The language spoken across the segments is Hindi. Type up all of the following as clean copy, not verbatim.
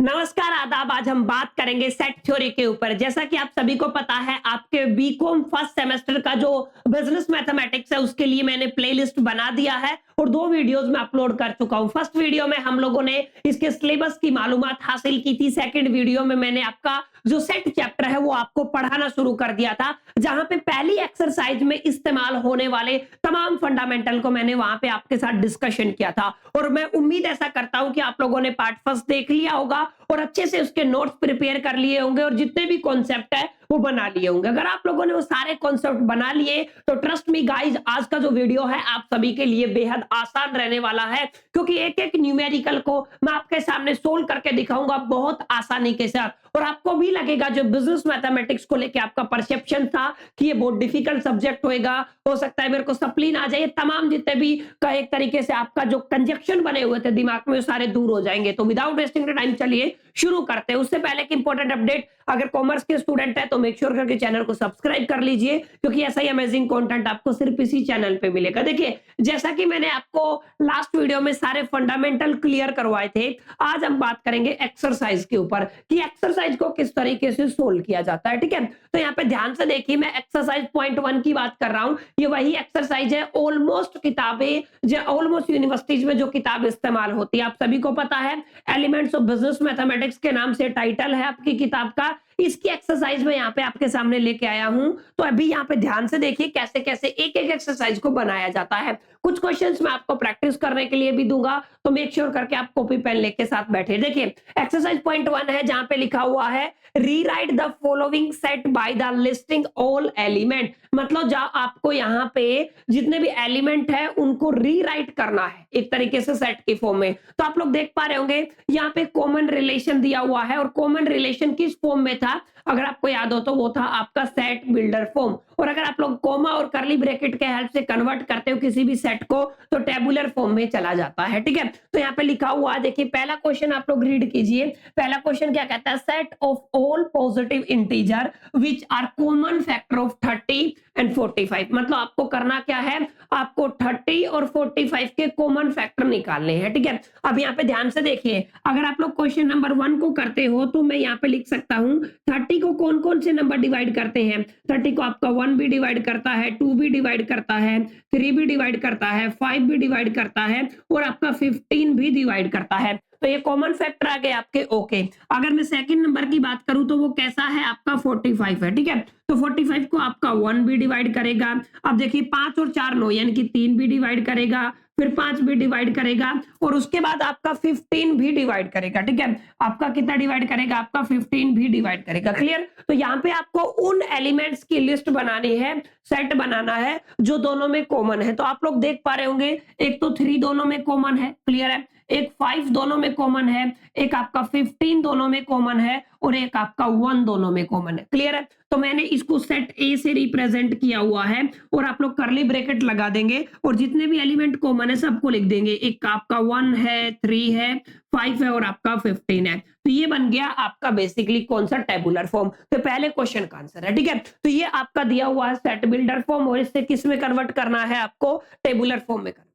नमस्कार आदाब। आज हम बात करेंगे सेट थ्योरी के ऊपर। जैसा कि आप सभी को पता है, आपके बीकॉम फर्स्ट सेमेस्टर का जो बिजनेस मैथमेटिक्स है उसके लिए मैंने प्लेलिस्ट बना दिया है और 2 वीडियोस में अपलोड कर चुका हूं। फर्स्ट वीडियो में हम लोगों ने इसके सिलेबस की मालूमात हासिल की थी। सेकंड वीडियो में मैंने आपका जो सेट चैप्टर है वो आपको पढ़ाना शुरू कर दिया था, जहां पे पहली एक्सरसाइज में इस्तेमाल होने वाले तमाम फंडामेंटल को मैंने वहां पे आपके साथ डिस्कशन किया था। और मैं उम्मीद ऐसा करता हूं कि आप लोगों ने पार्ट फर्स्ट देख लिया होगा और अच्छे से उसके नोट्स प्रिपेयर कर लिए होंगे और जितने भी कॉन्सेप्ट है वो बना लिए होंगे। अगर आप लोगों ने वो सारे कॉन्सेप्ट बना लिए तो ट्रस्ट मी गाइज, आज का जो वीडियो है आप सभी के लिए बेहद आसान रहने वाला है, क्योंकि एक एक न्यूमेरिकल को मैं आपके सामने सोल्व करके दिखाऊंगा बहुत आसानी के साथ। और आपको भी लगेगा जो बिजनेस मैथमेटिक्स को लेके आपका परसेप्शन था कि ये बहुत डिफिकल्ट सब्जेक्ट होएगा, हो सकता है मेरे को सप्लीन आ जाए, तमाम जितने भी का एक तरीके से आपका जो कंजक्शन बने हुए थे दिमाग में वो सारे दूर हो जाएंगे। तो विदाउट वेस्टिंग टाइम चलिए शुरू करते हैं। उससे पहले एक इंपॉर्टेंट अपडेट, अगर कॉमर्स के स्टूडेंट है तो मेक श्योर करके चैनल को सब्सक्राइब कर लीजिए, क्योंकि ऐसा ही अमेजिंग कंटेंट आपको सिर्फ इसी चैनल पे मिलेगा। देखिए, जैसा कि मैंने आपको लास्ट वीडियो में सारे फंडामेंटल क्लियर करवाए थे, आज हम बात करेंगे एक्सरसाइज के ऊपर कि एक्सरसाइज को किस तरीके से सोल्व किया जाता है। ठीक है, तो यहाँ पे ध्यान से देखिए, मैं एक्सरसाइज पॉइंट 1 की बात कर रहा हूं। ये वही एक्सरसाइज है, ऑलमोस्ट किताबें जो ऑलमोस्ट यूनिवर्सिटीज में जो किताब इस्तेमाल होती है, आप सभी को पता है, एलिमेंट्स ऑफ बिजनेस मैथमेटिक्स के नाम से टाइटल है आपकी किताब का। इसकी एक्सरसाइज में यहाँ पे आपके सामने लेके आया हूं। तो अभी यहाँ पे ध्यान से देखिए कैसे कैसे एक एक एक्सरसाइज को बनाया जाता है। कुछ क्वेश्चंस मैं आपको प्रैक्टिस करने के लिए भी दूंगा, तो मेक श्योर करके आप कॉपी पेन लेके साथ बैठे। देखिए, एक्सरसाइज पॉइंट 1 है, जहां पे लिखा हुआ है rewrite the following set by the listing all element. मतलब जहां आपको यहाँ पे जितने भी एलिमेंट है उनको रीराइट करना है एक तरीके से सेट की फॉर्म में। तो आप लोग देख पा रहे होंगे यहाँ पे कॉमन रिलेशन दिया हुआ है, और कॉमन रिलेशन किस फॉर्म में था, अगर आपको याद हो तो वो था आपका सेट बिल्डर फॉर्म। और अगर आप लोग कोमा और करली ब्रैकेट के हेल्प से कन्वर्ट करते हो किसी भी सेट को तो टेबुलर फॉर्म में चला जाता है। ठीक है, तो यहाँ पे लिखा हुआ देखिए, पहला क्वेश्चन आप लोग रीड कीजिए। पहला क्वेश्चन क्या कहता है, set of all positive integer which are common factor of 30 and 45। मतलब आपको करना क्या है, आपको 30 और 45 के कॉमन फैक्टर निकालने हैं। ठीक है, अब यहाँ पे ध्यान से देखिए, अगर आप लोग क्वेश्चन नंबर 1 को करते हो तो मैं यहाँ पे लिख सकता हूँ 30 को कौन कौन से नंबर डिवाइड करते हैं। 30 को आपका 1 भी डिवाइड करता है, 2 भी डिवाइड करता है, 3 भी डिवाइड करता है, 5 भी डिवाइड करता है और आपका 15 भी डिवाइड करता है। तो ये कॉमन फैक्टर आ गए आपके। ओके, अगर मैं सेकंड नंबर की बात करूं तो वो कैसा है, आपका 45 है। ठीक है, तो 45 को आपका 1 भी डिवाइड करेगा। अब देखिए 5 और 4 9 यानी कि 3 भी डिवाइड करेगा, फिर 5 भी डिवाइड करेगा और उसके बाद आपका 15 भी डिवाइड करेगा। ठीक है, आपका कितना डिवाइड करेगा, आपका 15 भी डिवाइड करेगा। क्लियर? तो यहाँ पे आपको उन एलिमेंट्स की लिस्ट बनानी है, सेट बनाना है जो दोनों में कॉमन है। तो आप लोग देख पा रहे होंगे, एक तो 3 दोनों में कॉमन है, क्लियर है, एक 5 दोनों में कॉमन है, एक आपका 15 दोनों में कॉमन है और एक आपका 1 दोनों में कॉमन है। क्लियर है? तो मैंने इसको सेट ए से रिप्रेजेंट किया हुआ है और आप लोग करली ब्रैकेट लगा देंगे और जितने भी एलिमेंट कॉमन है सबको लिख देंगे। एक आपका 1 है, 3 है, 5 है और आपका 15 है। तो ये बन गया आपका बेसिकली कौन सा, टेबुलर फॉर्म। तो पहले क्वेश्चन का आंसर है। ठीक है, तो ये आपका दिया हुआ है सेट बिल्डर फॉर्म और इससे किस में कन्वर्ट करना है, आपको टेबुलर फॉर्म में करना।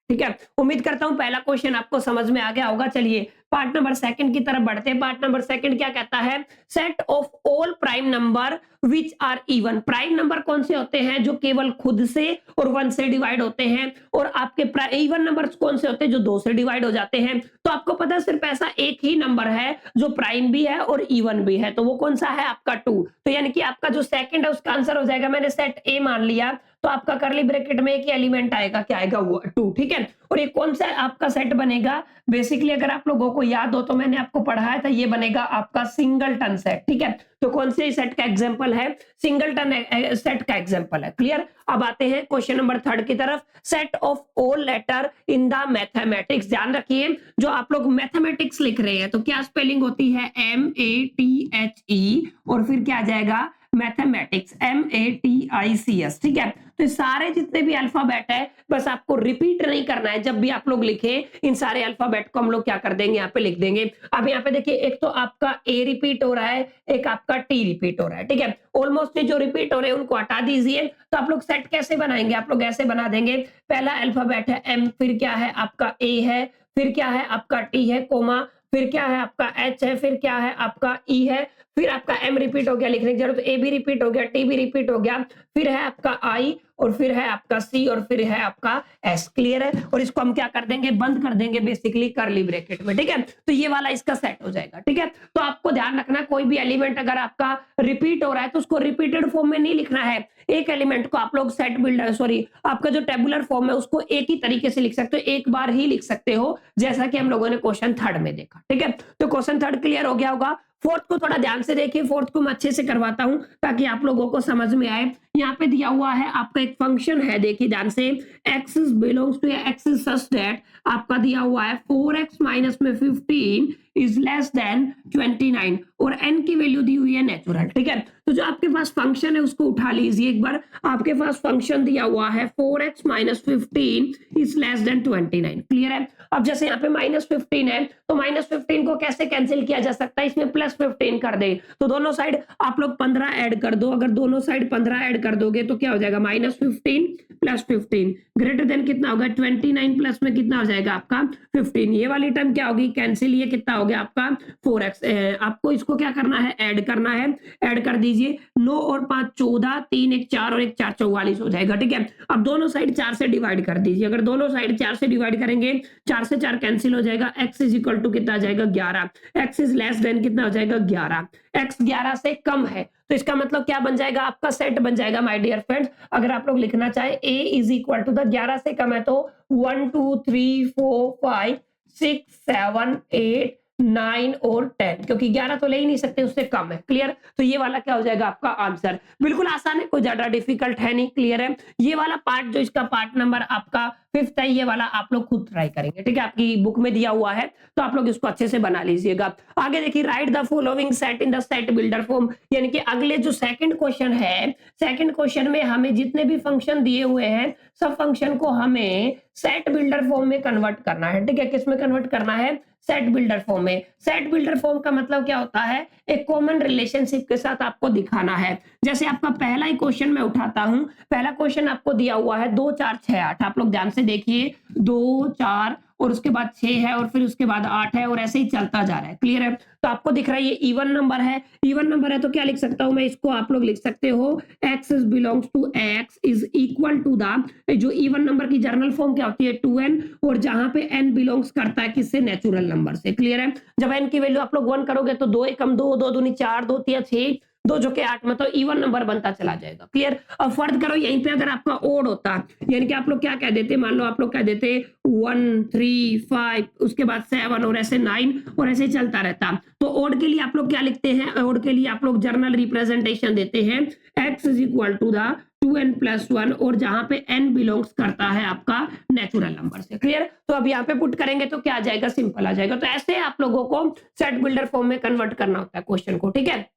ठीक है, उम्मीद करता हूं पहला क्वेश्चन आपको समझ में आ गया होगा। चलिए पार्ट नंबर सेकंड की तरफ बढ़ते हैं। पार्ट नंबर सेकंड क्या कहता है, set of all prime number which are even. Prime number कौन से होते हैं, जो केवल खुद से और 1 से डिवाइड होते हैं, और आपके इवन नंबर्स कौन से होते हैं जो 2 से डिवाइड हो जाते हैं। तो आपको पता है सिर्फ ऐसा एक ही नंबर है जो प्राइम भी है और इवन भी है, तो वो कौन सा है, आपका 2। तो यानी कि आपका जो सेकंड है उसका आंसर हो जाएगा, मैंने सेट ए मान लिया तो आपका करली ब्रैकेट में एक एलिमेंट आएगा, क्या आएगा, वो 2। ठीक है, और ये कौन सा आपका सेट बनेगा, बेसिकली अगर आप लोगों को याद हो तो मैंने आपको पढ़ाया था, ये बनेगा आपका सिंगलटन सेट। ठीक है, तो कौन से सेट का एग्जांपल है, सिंगलटन सेट का एग्जांपल है। क्लियर? अब आते हैं क्वेश्चन नंबर 3 की तरफ, set of all letter in the mathematics. ध्यान रखिए, जो आप लोग मैथमेटिक्स लिख रहे हैं तो क्या स्पेलिंग होती है, MATHE और फिर क्या आ जाएगा, मैथमेटिक्स, MATICS। ठीक है, तो सारे जितने भी अल्फाबेट है बस आपको रिपीट नहीं करना है, जब भी आप लोग लिखें इन सारे अल्फाबेट को हम लोग क्या कर देंगे, यहाँ पे लिख देंगे। अब यहाँ पे देखिए, एक तो आपका ए रिपीट हो रहा है, एक आपका टी रिपीट हो रहा है। ठीक है, ऑलमोस्ट जो रिपीट हो रहे हैं उनको हटा दीजिए। तो आप लोग सेट कैसे बनाएंगे, आप लोग ऐसे बना देंगे, पहला अल्फाबेट है एम, फिर क्या है आपका ए है, फिर क्या है आपका टी है, कोमा, फिर क्या है आपका H है, फिर क्या है आपका E है, फिर आपका M रिपीट हो गया, लिखने की जरूरत, A भी रिपीट हो गया, T भी रिपीट हो गया, फिर है आपका I और फिर है आपका C और फिर है आपका S। क्लियर है? और इसको हम क्या कर देंगे, बंद कर देंगे बेसिकली कर्ली ब्रैकेट में। ठीक है, तो ये वाला इसका सेट हो जाएगा। ठीक है, तो आपको ध्यान रखना कोई भी एलिमेंट अगर आपका रिपीट हो रहा है तो उसको रिपीटेड फॉर्म में नहीं लिखना है। एक एलिमेंट को आप लोग सेट बिल्डर सॉरी आपका जो टेबुलर फॉर्म है उसको एक ही तरीके से लिख सकते हो, एक बार ही लिख सकते हो, जैसा कि हम लोगों ने क्वेश्चन थर्ड में देखा। ठीक है, तो क्वेश्चन थर्ड क्लियर हो गया होगा। फोर्थ को थोड़ा ध्यान से देखिए, फोर्थ को मैं अच्छे से करवाता हूं ताकि आप लोगों को समझ में आए। यहाँ पे दिया हुआ है आपका एक फंक्शन है, देखिए ध्यान से, x belongs to x is such that आपका दिया हुआ है 4x माइनस में 15 इज लेस देन 29 और n की वैल्यू दी हुई है नेचुरल। ठीक है, तो जो आपके पास फंक्शन है उसको उठा लीजिए एक बार। आपके पास फंक्शन दिया हुआ है 4x minus 15 is less than 29। Clear है? अब जैसे यहाँ पे माइनस 15 है तो माइनस 15 को कैसे कैंसिल किया जा सकता है, इसमें प्लस 15 कर दे तो दोनों साइड आप लोग 15 ऐड कर दो। अगर दोनों साइड 15 ऐड कर दोगे तो क्या हो जाएगा, माइनस 15 प्लस 15 ग्रेटर देन कितना होगा, 29 प्लस में कितना हो जाएगा आपका 15। ये वाली टर्म क्या होगी, कैंसिल, ये कितना हो गया आपका 4x। आपको इसको क्या करना है, ऐड करना है, ऐड कर दीजिए। 9 और 5 14, 3 1 4 और 1 4 44 हो जाएगा। ठीक है, अब दोनों साइड 4 से डिवाइड कर दीजिए। अगर दोनों साइड 4 से डिवाइड करेंगे, 4 से 4 कैंसिल हो जाएगा, x इज इक्वल टू कितना आ जाएगा 11, x इज लेस देन कितना हो जाएगा 11, x 11 से कम है तो इसका मतलब क्या बन जाएगा, आपका सेट बन जाएगा माय डियर फ्रेंड्स। अगर आप लोग लिखना चाहे a is equal to the 11 से कम है तो 1 2 3 4 5 6 7 8 9 और 10, क्योंकि 11 तो ले ही नहीं सकते, उससे कम है। क्लियर? तो ये वाला क्या हो जाएगा आपका आंसर। बिल्कुल आसान है, कोई ज्यादा डिफिकल्ट है नहीं। क्लियर है? ये वाला पार्ट जो इसका पार्ट नंबर आपका 5th है, ये वाला आप लोग खुद ट्राई करेंगे। ठीक है, आपकी बुक में दिया हुआ है तो आप लोग इसको अच्छे से बना लीजिएगा। आगे देखिए, right the following set in the set builder form, यानी कि अगले जो सेकंड क्वेश्चन है, सेकंड क्वेश्चन में हमें जितने भी फंक्शन दिए हुए हैं सब फंक्शन को हमें सेट बिल्डर फॉर्म में कन्वर्ट करना है। ठीक है, किस में कन्वर्ट करना है, सेट बिल्डर फॉर्म में। सेट बिल्डर फॉर्म का मतलब क्या होता है, एक कॉमन रिलेशनशिप के साथ आपको दिखाना है। जैसे आपका पहला ही क्वेश्चन मैं उठाता हूं, पहला क्वेश्चन आपको दिया हुआ है 2 4 6 8। आप लोग ध्यान से देखिए, 2 4 और उसके बाद 6 है और फिर उसके बाद 8 है और ऐसे ही चलता जा रहा है। क्लियर है? तो आपको दिख रहा है ये इवन नंबर है, इवन नंबर है तो क्या लिख सकता हूं मैं, इसको आप लोग लिख सकते हो x is belongs to x is equal to the, जो इवन नंबर की जर्नल फॉर्म क्या होती है 2n, और जहां पे n बिलोंग्स करता है किससे, नेचुरल नंबर से। क्लियर है? जब n की वैल्यू आप लोग 1 करोगे तो 2 एकम 2, 2 दूनी 4, 2 तिया 6, 2 जो के 8 में तो इवन नंबर बनता चला जाएगा। क्लियर? अब फर्क करो, यहीं पे अगर आपका ओड होता, यानी कि आप लोग क्या कह देते, मान लो आप लोग कह देते 1 3 5 उसके बाद 7 और ऐसे 9 और ऐसे चलता रहता, तो ओड के लिए आप लोग क्या लिखते हैं, ओड के लिए आप लोग जर्नल रिप्रेजेंटेशन देते हैं x is equal to the 2n plus 1 और जहां पे n बिलोंग्स करता है आपका नेचुरल नंबर से। क्लियर? तो अब यहाँ पे पुट करेंगे तो क्या आ जाएगा, सिंपल आ जाएगा। तो ऐसे आप लोगों को सेट बिल्डर फॉर्म में कन्वर्ट करना होता है क्वेश्चन को। ठीक है,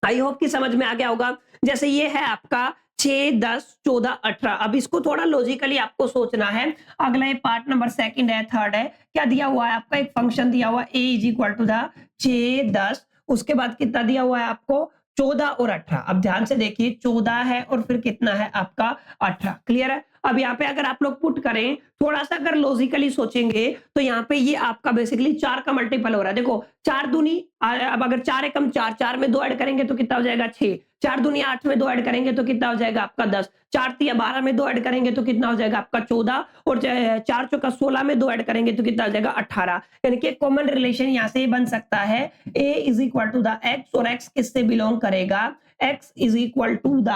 आई होप कि समझ में आ गया होगा। जैसे ये है आपका 6 10 14 18, अब इसको थोड़ा लॉजिकली आपको सोचना है। अगला ये पार्ट नंबर सेकंड है, थर्ड है, क्या दिया हुआ है आपका, एक फंक्शन दिया हुआ है a is equal to the 6 10, उसके बाद कितना दिया हुआ है आपको 14 और 18। अब ध्यान से देखिए, 14 है और फिर कितना है आपका 18। क्लियर है? अब यहाँ पे अगर आप लोग पुट करें, थोड़ा सा अगर लॉजिकली सोचेंगे तो यहाँ पे ये आपका बेसिकली 4 का मल्टीपल हो रहा है। देखो 4 दूनी, अब अगर 4 एकम 4, 4 में 2 ऐड करेंगे तो कितना हो जाएगा 6, 4 दूनी 8 में 2 ऐड करेंगे तो कितना हो जाएगा आपका 10, 4 तिया 12 में 2 ऐड करेंगे तो कितना हो जाएगा आपका 14 और 4 चौका 16 में 2 ऐड करेंगे तो कितना हो जाएगा 18। यानी कि कॉमन रिलेशन यहाँ से बन सकता है a is equal to the x, और x किससे बिलोंग करेगा, x is equal to the,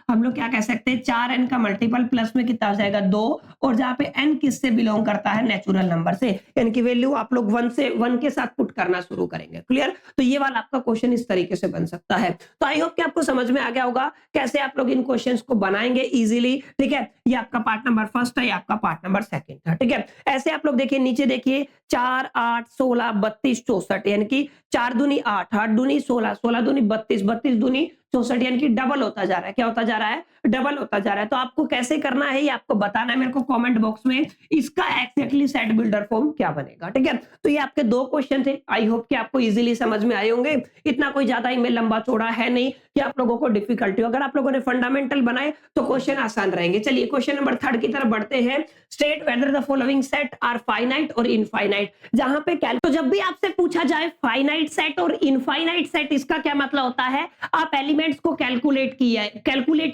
हम लोग क्या कह सकते हैं 4n का मल्टीपल प्लस में कितना हो जाएगा 2, और जहां पे n किससे बिलोंग करता है, नेचुरल नंबर से। यानी कि वैल्यू आप लोग 1 के साथ पुट करना शुरू करेंगे। क्लियर? तो ये वाला आपका क्वेश्चन इस तरीके से बन सकता है। तो आई होप कि आपको समझ में आ गया होगा कैसे आप लोग इन क्वेश्चंस को बनाएंगे इजीली। ठीक है, ये आपका पार्ट नंबर फर्स्ट है, ये आपका पार्ट नंबर सेकंड था। ठीक है, ऐसे आप लोग देखिए, नीचे देखिए 4 8 16 32 64, यानी कि 4 दूनी 8, 8 दूनी 16, 16 दूनी 32, 32 दूनी 64 यानी कि डबल होता जा रहा है। क्या होता जा रहा है? डबल होता जा रहा है। तो आपको कैसे करना है ये आपको बताना है मेरे को कमेंट बॉक्स में, इसका एक्जेक्टली सेट बिल्डर फॉर्म क्या बनेगा, ठीक है। तो ये आपके 2 क्वेश्चन थे, आई होप कि आपको इजीली समझ में आए होंगे। इतना कोई ज्यादा इमेल लंबा चौड़ा है नहीं कि आप लोगों को डिफिकल्टी हो। अगर आप लोगों ने फंडामेंटल बनाए तो क्वेश्चन आसान रहेंगे। चलिए क्वेश्चन नंबर 3 की तरफ बढ़ते हैं। State whether the following set are finite और इनफाइनाइट। जहां पे तो जब भी आपसे पूछा जाए फाइनाइट सेट और इनफाइनाइट सेट, इसका क्या मतलब होता है? आप एलिमेंट्स को कैलकुलेट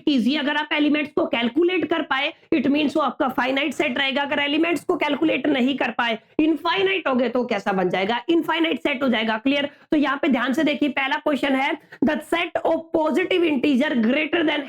कीजिए। अगर आप एलिमेंट्स को कैलकुलेट कर पाए इट मींस वो आपका फाइनाइट सेट रहेगा। अगर एलिमेंट्स को कैलकुलेट नहीं कर पाए, इनफाइनाइट हो गए, तो कैसा बन जाएगा? इनफाइनाइट सेट हो जाएगा। क्लियर? तो यहां पे ध्यान से देखिए, पहला क्वेश्चन है the set of positive integer greater than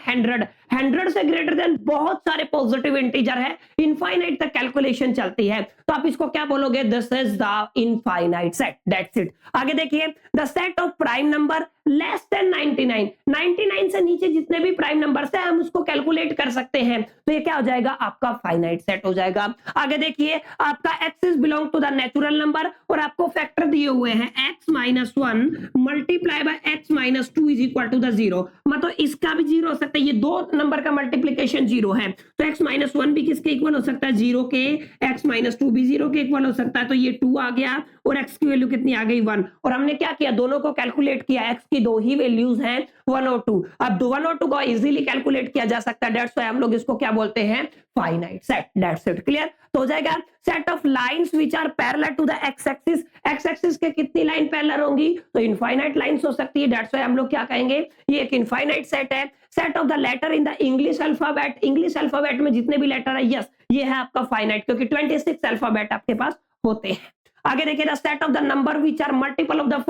100 से ग्रेटर देन बहुत सारे पॉजिटिव इंटीजर है, इनफाइनाइट तक कैलकुलेशन चलती है, तो आप इसको क्या बोलोगे? This is the infinite set, that's it. आगे देखिए, the set of prime number less than 99 से नीचे जितने भी प्राइम नंबर है हम उसको कैलकुलेट कर सकते हैं, तो ये क्या हो जाएगा? आपका फाइनाइट सेट हो जाएगा। आगे देखिए, आपका x is belong to the natural number और आपको फैक्टर दिए हुए हैं x-1 multiply by x-2 is equal to the 0, मतलब इसका भी 0 हो सकता है। ये 2 नंबर का मल्टीप्लीकेशन 0 है, तो x-1 भी किसके इक्वल हो सकता है? 0 के। x-2 भी 0 के इक्वल हो सकता है, तो ये 2 आ गया और x की वैल्यू कितनी आ गई? 1। और हमने क्या किया? दोनों को कैलकुलेट किया, x की 2 ही वैल्यूज हैं 1 और 2। अब 1 और 2 को इजीली कैलकुलेट किया जा सकता है, दैट्स व्हाई हम लोग इसको क्या बोलते हैं? Finite set, that's it. Clear? तो हो जाएगा set of lines which are parallel to the x axis. X axis के कितनी लाइन पैरेलल होंगी? तो इनफाइनाइट लाइंस हो सकती है, दैट्स व्हाई हम लोग क्या कहेंगे? ये एक इनफाइनाइट सेट है। Set of the letter in the English alphabet, English alphabet में जितने भी लेटर है, यस ये है आपका फाइनाइट, क्योंकि 26 अल्फाबेट आपके पास होते हैं। आगे देखिए, the set of the number which are multiple of the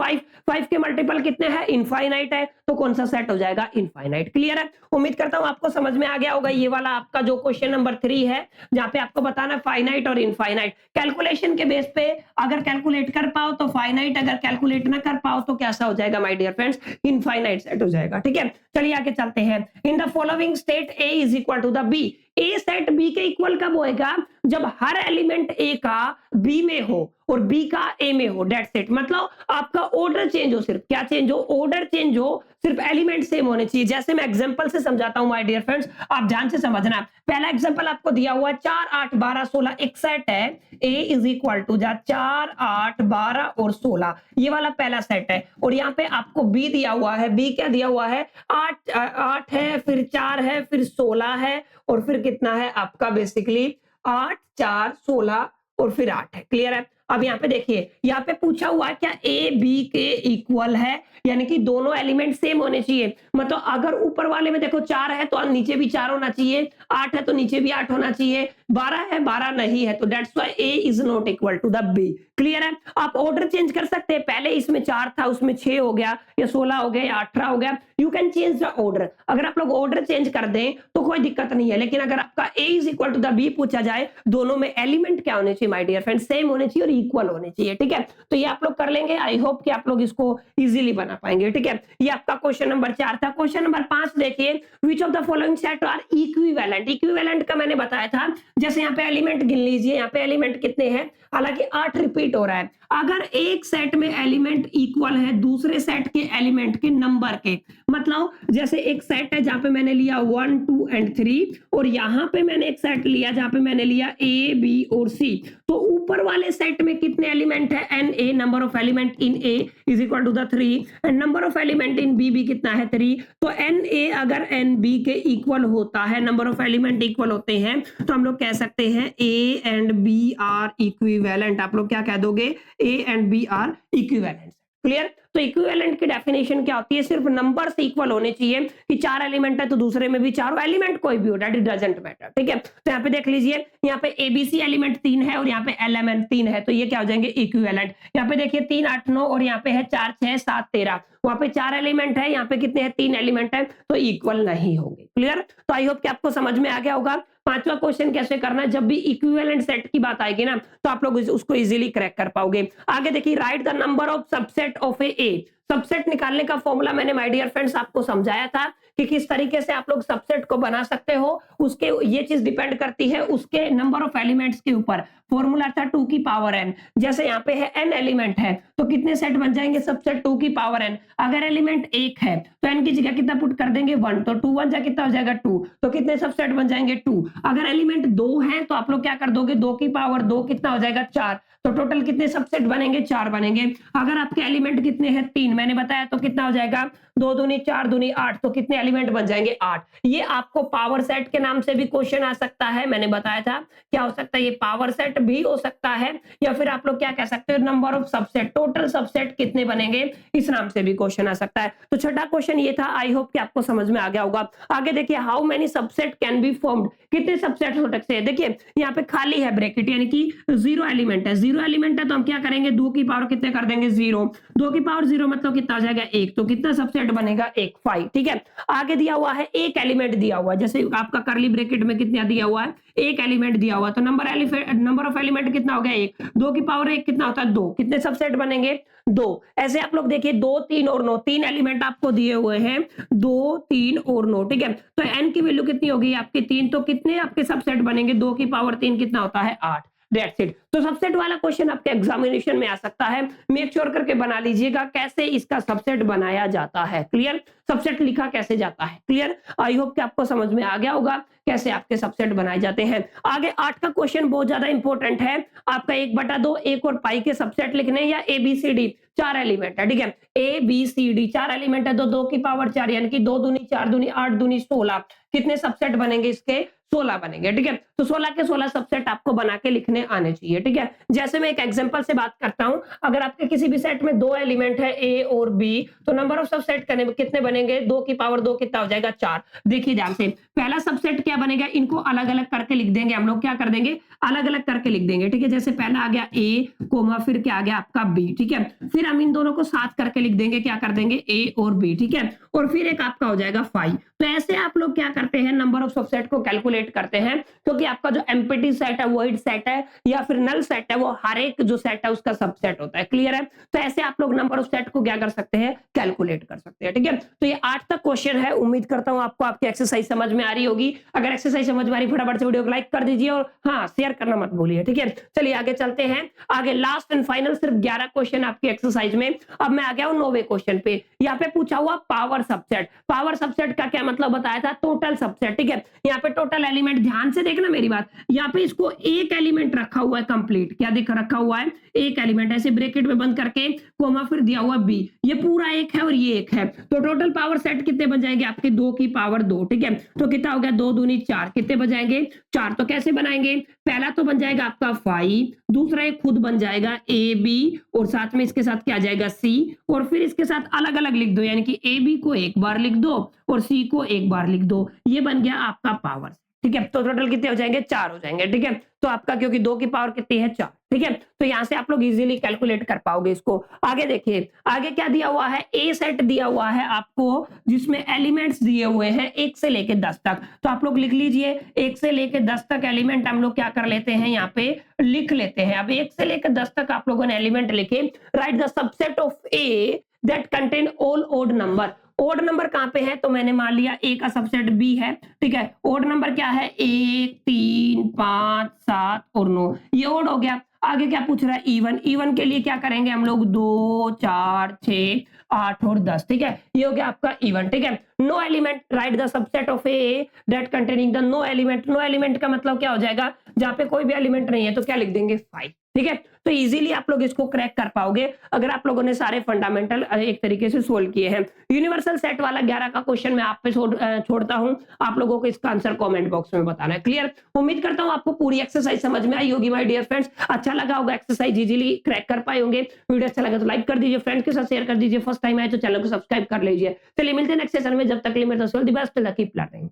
5 के मल्टीपल कितने हैं? इनफाइनाइट है, तो कौन सा सेट हो जाएगा? इनफाइनाइट। क्लियर है? उम्मीद करता हूं आपको समझ में आ गया होगा। ये वाला आपका जो क्वेश्चन नंबर 3 है, जहां पे आपको बताना फाइनाइट और इनफाइनाइट, कैलकुलेशन के बेस पे अगर कैलकुलेट कर पाओ तो फाइनाइट, अगर कैलकुलेट ना कर पाओ तो कैसा हो जाएगा my dear friends? Infinite set हो जाएगा। ठीक है, चलिए आगे चलते हैं। In the following state A is equal to the B. A set B के इक्वल कब होएगा? जब हर एलिमेंट ए का बी में हो और बी का ए में हो, दैट्स इट। मतलब आपका ऑर्डर चेंज हो, सिर्फ क्या चेंज हो? ऑर्डर चेंज हो, सिर्फ एलिमेंट सेम होने चाहिए। जैसे मैं एग्जांपल से समझाता हूं माय डियर फ्रेंड्स, आप ध्यान से समझना। पहला एग्जांपल आपको दिया हुआ है 4, 8, 12, 16 एक सेट है, ए इज इक्वल टू 4, 8, 12 और 16, ये वाला पहला सेट है। और यहाँ पे आपको बी दिया हुआ है, बी क्या दिया हुआ है? 8 है, फिर 4 है, फिर 16 है, और फिर कितना है आपका? बेसिकली 8, 4, 16 और फिर 8 है। क्लियर है? अब यहाँ पे देखिए, यहाँ पे पूछा हुआ है क्या ए बी के इक्वल है, यानी कि दोनों एलिमेंट सेम होने चाहिए। मतलब अगर ऊपर वाले में देखो 4 है तो नीचे भी 4 होना चाहिए, 8 है तो नीचे भी 8 होना चाहिए, 12 है 12 नहीं है, तो that's why A is not equal to the B. Clear है? आप ऑर्डर चेंज कर सकते हैं, पहले इसमें 4 था उसमें 6 हो गया, या 16 हो गया, या 18 हो गया, you can change the order. अगर आप लोग ऑर्डर चेंज कर दें तो कोई दिक्कत नहीं है, लेकिन अगर आपका A is equal to the B पूछा जाए, दोनों में एलिमेंट क्या होने चाहिए माय डियर फ्रेंड? सेम होने चाहिए और इक्वल होने चाहिए। ठीक है, तो ये आप लोग कर लेंगे। आई होप कि आप लोग इसको इजीली बना पाएंगे। ठीक है, ये आपका क्वेश्चन नंबर 4 था। क्वेश्चन नंबर 5 देखिए, which of the following set are equivalent. Equivalent का मैंने बताया था, जैसे यहाँ पे एलिमेंट गिन लीजिए, यहाँ पे एलिमेंट कितने हैं? हालांकि 8 रिपीट हो रहा है। अगर एक सेट में एलिमेंट इक्वल है दूसरे सेट के एलिमेंट के नंबर के, मतलब जैसे एक सेट है जहां पे मैंने लिया 1, 2 एंड 3, और यहां पे मैंने एक सेट लिया जहां पे मैंने लिया ए, बी और सी, तो ऊपर वाले सेट में कितने एलिमेंट है? N A, number of element in A is equal to the 3, and number of element in B भी कितना है? 3। तो एन ए अगर एन बी के इक्वल होता है, नंबर ऑफ एलिमेंट इक्वल होते हैं, तो हम लोग कह सकते हैं A and B are equivalent. आप लोग क्या कह दोगे? A and B are equivalent. Clear? तो इक्विवेलेंट की डेफिनेशन क्या होती है? सिर्फ नंबर से इक्वल होने चाहिए, कि 4 एलिमेंट है तो दूसरे में भी 4 एलिमेंट कोई भी हो, दैट इट डजंट मैटर। ठीक है, तो यहाँ पे देख लीजिए, यहाँ पे एबीसी एलिमेंट 3 है और यहाँ पे एलिमेंट 3 है, तो ये क्या हो जाएंगे? इक्विवेलेंट। यहाँ पे देखिए 3, 8, 9 और यहाँ पे है 4, 6, 7, 13, वहां पे 4 एलिमेंट है, यहाँ पे कितने हैं? 3 एलिमेंट है, तो इक्वल नहीं होंगे। क्लियर? तो आई होप कि आपको समझ में आ गया होगा। 5वां क्वेश्चन कैसे करना है, जब भी इक्विवेलेंट सेट की बात आएगी ना, तो आप लोग उसको इजीली क्रैक कर पाओगे। आगे देखिए, right the number of subset of A. Subset निकालने का फॉर्मूला मैंने माय डियर फ्रेंड्स आपको समझाया था कि किस तरीके से आप लोग सबसेट को बना सकते हो। उसके ये चीज डिपेंड करती है उसके नंबर ऑफ एलिमेंट्स के ऊपर। फॉर्मूला था 2 की पावर n। जैसे यहाँ पे है n एलिमेंट है तो कितने सेट बन जाएंगे सबसेट 2 की पावर n। अगर एलिमेंट 1 है तो n की जगह कितना पुट कर देंगे 1, तो 2 1 जा कितना हो जाएगा 2, तो कितने सबसेट बन जाएंगे 2। अगर एलिमेंट 2 है तो आप लोग क्या कर दोगे 2 की पावर 2 कितना हो जाएगा 4, तो टोटल कितने सबसेट बनेंगे 4 बनेंगे। अगर आपके एलिमेंट कितने हैं 3 मैंने बताया तो कितना हो जाएगा 2 दूनी 4 दूनी 8, तो कितने एलिमेंट बन जाएंगे 8। ये आपको पावर सेट के नाम से भी क्वेश्चन आ सकता है, मैंने बताया था क्या हो सकता है, ये पावर सेट भी हो सकता है, या फिर आप लोग क्या कह सकते हो number of subset, total subset कितने बनेंगे इस नाम से भी क्वेश्चन आ सकता है। तो छठा क्वेश्चन ये था, आई होप कि आपको समझ में आ गया होगा। आगे देखिए how many subset can be formed, कितने सबसेट हो सकते हैं। देखिए यहाँ पे खाली है ब्रैकेट यानी कि 0 एलिमेंट है, 0 एलिमेंट है तो हम क्या करेंगे 2 की पावर कितने कर देंगे 0, 2 की पावर 0 मतलब कितना हो जाएगा 1, तो कितना सबसेट बनेगा 1 5। ठीक है, आगे दिया हुआ है एक एलिमेंट दिया हुआ है, जैसे आपका करली ब्रैकेट में कितना दिया हुआ है एक एलिमेंट दिया हुआ है, तो नंबर ऑफ एलिमेंट कितना हो गया 1, 2 की पावर 1 कितना होता है 2, कितने सबसेट बनेंगे 2। ऐसे आप लोग देखिए 2 3 और 9, 3 एलिमेंट आपको दिए हुए हैं 2 3 और 9। ठीक है, तो n की वैल्यू कितनी होगी आपकी 3, तो कितने आपके सबसेट बनेंगे 2 की पावर 3 कितना होता है 8। That's it. तो सबसेट वाला क्वेश्चन आपके एग्जामिनेशन में आ सकता है, मेक श्योर करके बना लीजिएगा कैसे इसका सबसेट बनाया जाता है। क्लियर, सबसेट लिखा कैसे जाता है क्लियर। आई होप कि आपको समझ में आ गया होगा कैसे आपके सबसेट बनाए जाते हैं। आगे 8 का क्वेश्चन बहुत ज्यादा इंपॉर्टेंट है आपका, 1/2 1 और पाई के सबसेट लिखने, या ABCD 4 एलिमेंट है। ठीक है, ABCD 4 एलिमेंट है तो 2 की पावर 4 यानी कि 2 दूनी 4 दूनी 8 दूनी 16, कितने सबसेट बनेंगे इसके 16 बनेंगे। ठीक है, तो 16 के 16 सबसेट आपको बना के लिखने आने चाहिए। ठीक है, जैसे मैं एक एग्जांपल से बात करता हूं, अगर आपके किसी भी सेट में 2 एलिमेंट है A और B, तो नंबर ऑफ सबसेट कितने बनेंगे 2 की पावर 2 कितना हो जाएगा 4। देखिए ध्यान से, पहला सबसेट क्या बनेगा, इनको अलग अलग करके लिख देंगे हम लोग, क्या कर देंगे अलग अलग करके लिख देंगे। ठीक है, जैसे पहला आ गया A कोमा फिर क्या आ गया आपका B। ठीक है, फिर हम इन दोनों को साथ करके लिख देंगे, क्या कर देंगे A और B। ठीक है, और फिर एक आपका हो जाएगा 5। तो ऐसे आप लोग क्या करते हैं नंबर ऑफ सबसेट को कैलकुलेट करते हैं, क्योंकि आपका जो एम्प्टी सेट है वॉइड सेट है या फिर नल सेट है, वो हर एक जो सेट है उसका सबसेट होता है। क्लियर है, तो ऐसे आप लोग नंबर ऑफ सेट को क्या कर सकते हैं कैलकुलेट कर सकते हैं। ठीक है, तो ये 8 तक क्वेश्चन है, उम्मीद करता हूं आपको आपकी एक्सरसाइज समझ में आ रही होगी। अगर एक्सरसाइज समझ में आ रही फटाफट से वीडियो को लाइक कर दीजिए और हाँ शेयर करना मत भूलिए। ठीक है, चलिए आगे चलते हैं। आगे लास्ट एंड फाइनल सिर्फ 11 क्वेश्चन आपकी एक्सरसाइज में। अब मैं आ गया हूं 9वें क्वेश्चन पे। यहाँ पे पूछा हुआ पावर सबसेट। पावर सबसेट का क्या मतलब बताया था, टोटल सबसेट। ठीक है, यहाँ पे टोटल एलिमेंट, ध्यान से देखना मेरी बात, यहाँ पे इसको एक एलिमेंट रखा हुआ है कंप्लीट, क्या दिख रखा हुआ है एक एलिमेंट, ऐसे ब्रैकेट में बंद करके कोमा फिर दिया हुआ B, ये पूरा एक है और ये एक है, तो टोटल पावर सेट कितने बन जाएंगे आपके 2 की पावर 2। ठीक है, तो कितना हो गया 2 दूनी 4, कितने बन जाएंगे 4। तो कैसे बनाएंगे, पहला तो बन जाएगा आपका 5, दूसरा एक खुद बन जाएगा AB और साथ में इसके साथ क्या आ जाएगा C, और फिर इसके साथ अलग अलग लिख दो, यानी कि AB को एक बार लिख दो और C को एक बार लिख दो, ये बन गया आपका पावर। ठीक है, तो टोटल कितने हो जाएंगे 4 हो जाएंगे। ठीक है, तो आपका क्योंकि 2 की पावर कितनी है 4। ठीक है, तो यहां से आप लोग इजीली कैलकुलेट कर पाओगे इसको। आगे देखिए, आगे क्या दिया हुआ है, A सेट दिया हुआ है आपको, जिसमें एलिमेंट्स दिए हुए हैं 1 से लेके 10 तक। तो आप लोग लिख लीजिए 1 से लेके 10 तक एलिमेंट हम लोग क्या कर लेते हैं यहाँ पे लिख लेते हैं। अब 1 से लेकर 10 तक आप लोगों ने एलिमेंट लिखे, write the subset of A that contain all odd number. Odd number कहां पे है, तो मैंने मान लिया A का सबसेट B है। ठीक है, ओड नंबर क्या है 1 3 5 7 और 9, ये ओड हो गया। आगे क्या पूछ रहा है इवन, इवन के लिए क्या करेंगे हम लोग 2 4 6 8 और 10। ठीक है, ये हो गया आपका इवन। ठीक है, no element, write the subset of A that containing the no element. No element का मतलब क्या हो जाएगा, जहां पे कोई भी एलिमेंट नहीं है तो क्या लिख देंगे 5। ठीक है, तो इजीली आप लोग इसको क्रैक कर पाओगे अगर आप लोगों ने सारे फंडामेंटल एक तरीके से सोल्व किए हैं। यूनिवर्सल सेट वाला 11 का क्वेश्चन मैं आप पे छोड़ता हूं, आप लोगों को इसका आंसर कमेंट बॉक्स में बताना है। क्लियर, उम्मीद करता हूं आपको पूरी एक्सरसाइज समझ में आई होगी माय डियर फ्रेंड्स। अच्छा लगा होगा, एक्सरसाइज इजीली क्रैक कर पाए होंगे। वीडियो अच्छा लगा तो लाइक कर दीजिए, फ्रेंड्स के साथ शेयर कर दीजिए, फर्स्ट टाइम आए तो चैनल को सब्सक्राइब कर लीजिए। चलिए मिलते हैं नेक्स्ट सेशन में, जब तक के लिए मेरे दोस्तों द बेस्ट, लकी प्लानिंग।